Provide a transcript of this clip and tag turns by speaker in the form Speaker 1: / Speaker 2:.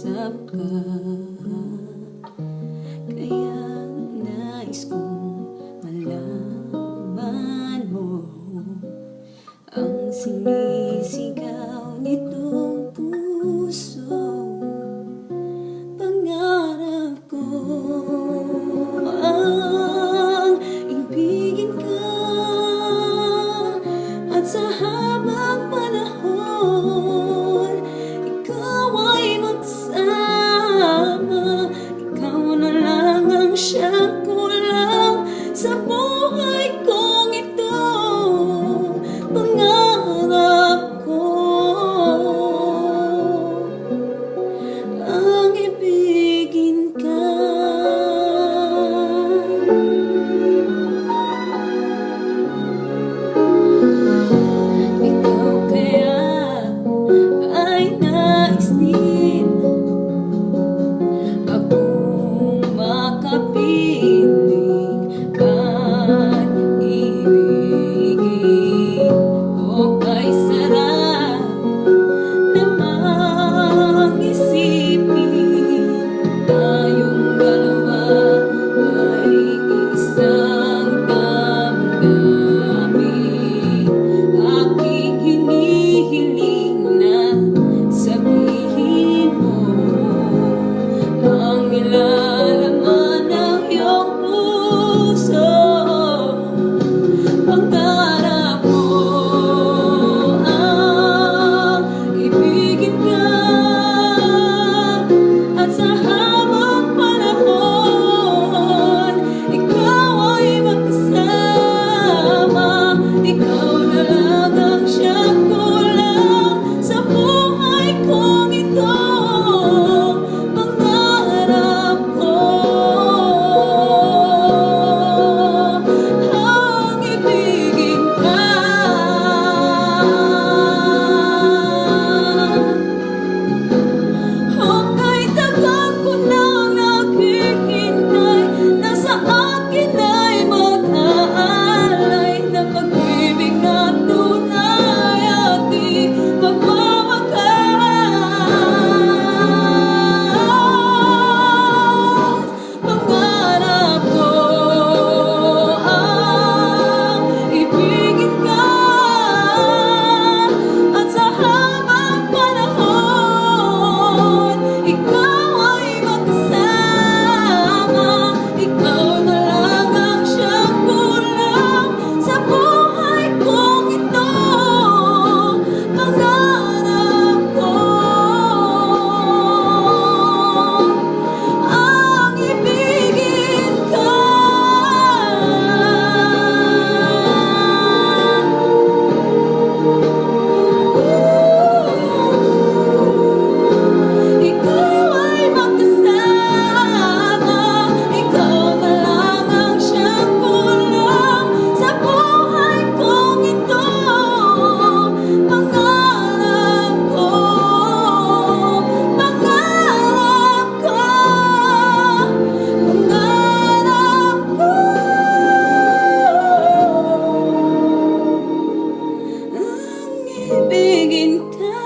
Speaker 1: kausap ka. Kaya nais kong malaman mo ang sinisigaw nitong puso. Pangarap ko ang ibigin ka, at sa habang panahon ikaw ay magsama. Ikaw na lang ang siyang kulang sa buhay kong ito. Pangarap ko ang ibigin ka. Ikaw kaya ay nais din akong makapiling at ibigin. O kay sarap namang isipin tayong dalawa ay isang damdamin. Aking hinihiling na sabihin mo ang nilalaman ng iyong puso. Pangarap mo ang ibigin ka, at sa habang panahon ikaw ay magkasama. Ikaw na lang ang siyang kulang sa buhay kong ito. Pangarap ko ang ibigin ka. Kay tagal ko na naghihintay, nasa akin ay mag-aalay na pag-ibig na tunay at di magwawakas. Pangarap ko ang ibigin ka, at sa habang panahon ikaw ay magkasama. Ikaw na lang ang siyang kulang sa buhay kong ito. Pangarap ko ang ibigin ka. Ikaw ay magkasama. Ikaw na lang ang siyang kulang sa buhay kong ito. Pangarap ko, pangarap ko, pangarap ko ang ibigin ka.